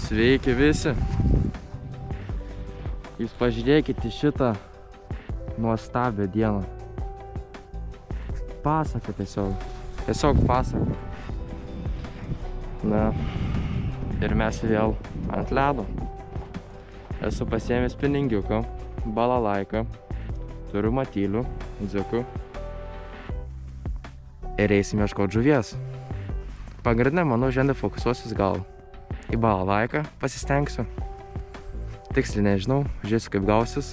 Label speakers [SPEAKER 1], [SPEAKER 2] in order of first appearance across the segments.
[SPEAKER 1] Sveiki visi. Jūs pažiūrėkite šitą nuostabią dieną. Pasaka tiesiog. Tiesiog pasaka. Na, ir mes vėl ant ledo. Esu pasiėmęs spiningiuką, balalaiką, turiu matylių, dzikų. Ir eisim ieškoti žuvies. Pagrindinė, manau, šiandien fokusuosis gal į balalaiką pasistengsiu. Tiksliai nežinau, žiūrėsiu kaip gausis.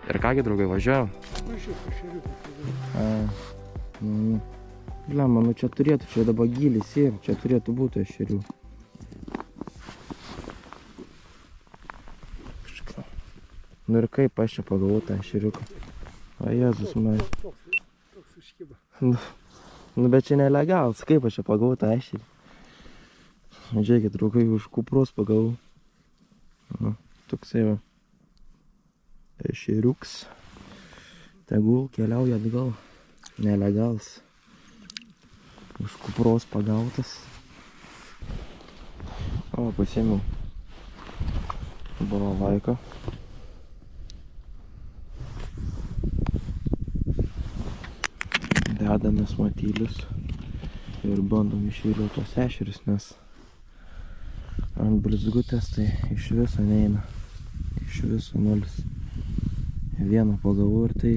[SPEAKER 1] Ir kągi, draugai, važiuojam. Bля, manau, čia turėtų, čia dabar gylis ir čia turėtų būti ešerių. Nu ir kaip aš čia pagavau tą ešeriuką. O Jėzus man.
[SPEAKER 2] Toks užkiba.
[SPEAKER 1] Nu bet čia nelegalas, kaip aš čia pagavau tą ešerį. Žiūrėkit, draugai, už kupros pagavau. Toksai va. Ešeriuks. Tegul keliauja atgal. Nelegals. Už kupros pagautas. O, pasiėmiau balalaiką. Dedamės matylius ir bandom išvilioti tos ešerius, nes ant blizgutės tai iš viso neina. Iš viso nulis. Vieną pagavau ir tai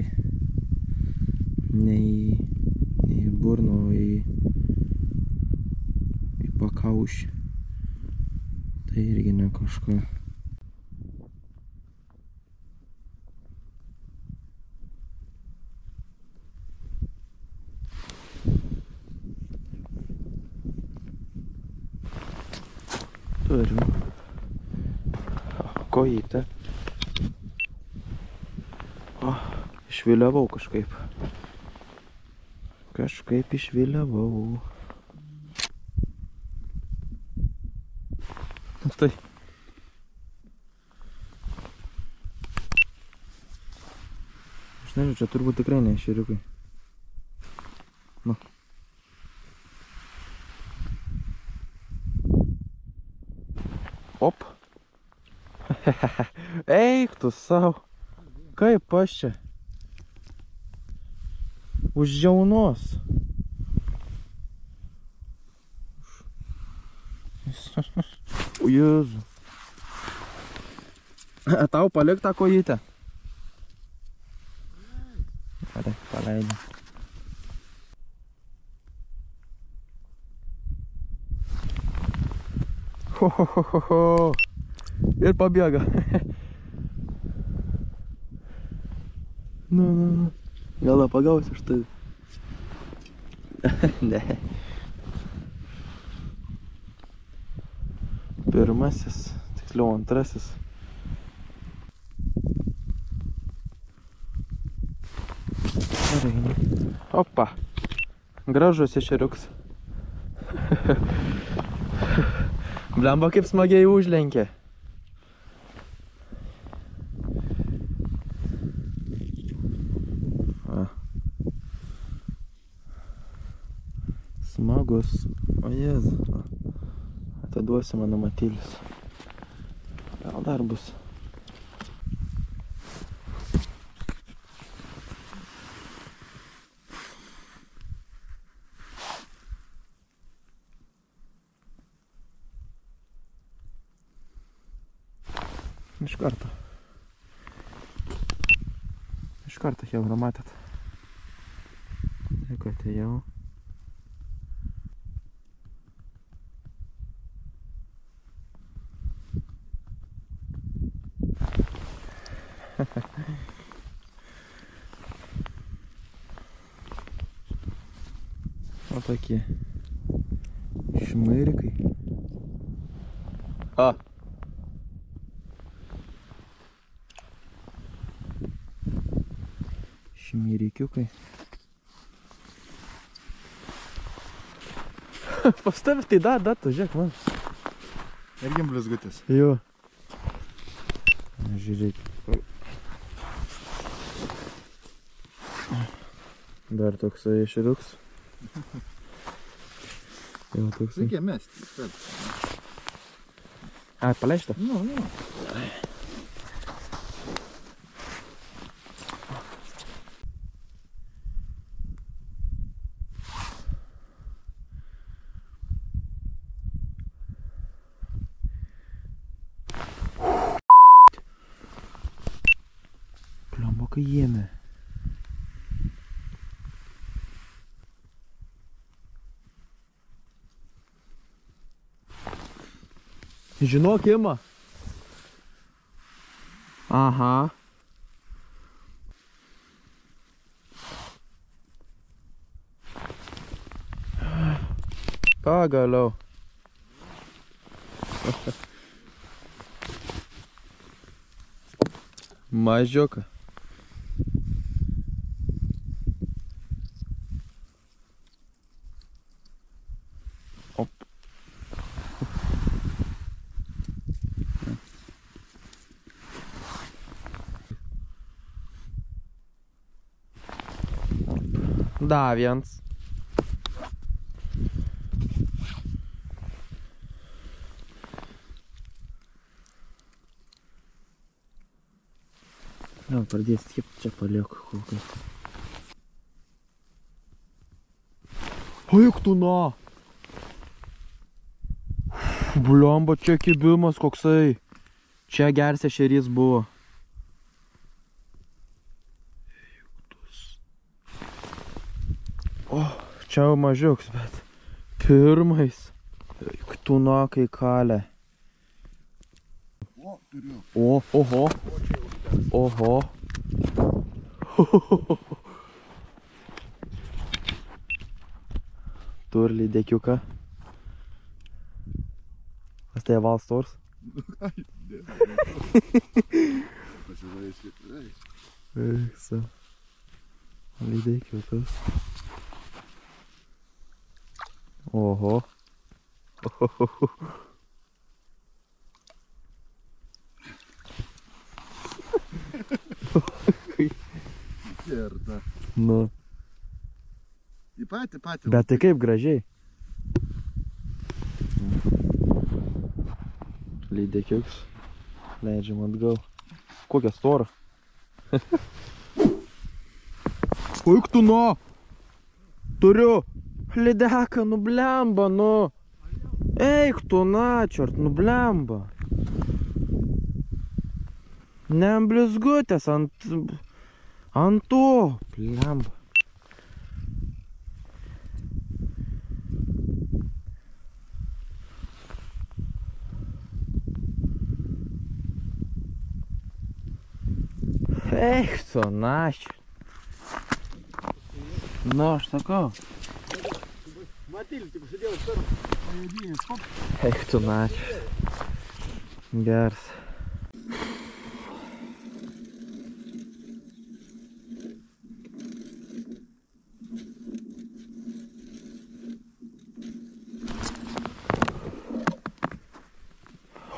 [SPEAKER 1] ne į burną, o į pakaušį. Tai irgi ne kažką. Turiu kojytę. O, išviliavau kažkaip. Kažkaip išviliavau. Tai. Aš nežinau, čia turbūt tikrai ne ešeriukai. Nu. Op. Eik tu savo. Kaip aš čia? Už jaunos. O Jėzu. Tau palik tą kojytę? Gerai, paleidžiu. Ho. Ir pabėga. Nu. Gal pagausiu aš tai. Ne. Pirmasis, tiksliau antrasis. Opa. Gražus ešeriuks. Blemba kaip smagiai užlenkė. Smagus. O Jėzu. Atiduosi mano matylius. Gal dar bus. Iš karto chebra, matėt. Taip, atėjau. O tokie šmairikai. O! Šmirikiukai. Pastavi tai da, tu žiūrėk man.
[SPEAKER 2] Irgi blizgutis.
[SPEAKER 1] Jo. Žiūrėk. Dar toksai ešeriuks. Jo, toksai.
[SPEAKER 2] Reikia mesti.
[SPEAKER 1] A, paleista?
[SPEAKER 2] Nu.
[SPEAKER 1] Pliamba, kai ėmė. Žinok, ima. Aha. Pagaliau. Mažiuką. Op. Da, viens. Gal pradės tiek čia palieku kol kas. Eik tu na! Bliamba, čia kibimas koksai. Čia geras ešerys buvo. O, čia jau mažiuks, bet pirmais. Eik tu na, kai kalė.
[SPEAKER 2] O, turiu.
[SPEAKER 1] O, oho. Oho. Tur lydekiuką. Kas tai valstors? Eiksa. Lydekiukas. Oho.
[SPEAKER 2] Kerta.
[SPEAKER 1] Nu.
[SPEAKER 2] Į patį.
[SPEAKER 1] Bet tai kaip gražiai. Lydekiuks. Leidžiam atgal. Kokia stora. Eik tu na! Turiu! Lydeką, nu blemba, nu! Eik tu na, čiort, nu blemba! Ne ant blizgutės, ant to, blemba. Eik tu na, čiort. Nu, aš sakau.
[SPEAKER 2] Матыль, ты посидел в сторону.
[SPEAKER 1] Eik tu na, geras.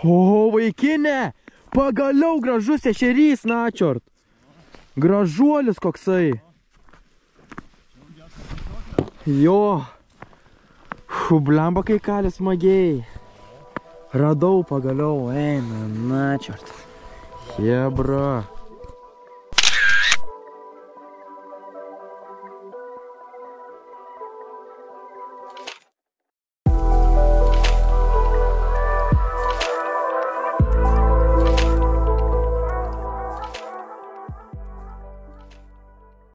[SPEAKER 1] O, vaikinė! Pagaliau gražus ešerys, na čiort. Gražuolis koksai. Jo. Blemba, kai kalis smagiai. Radau pagaliau. Eina, na čiort. Hebra.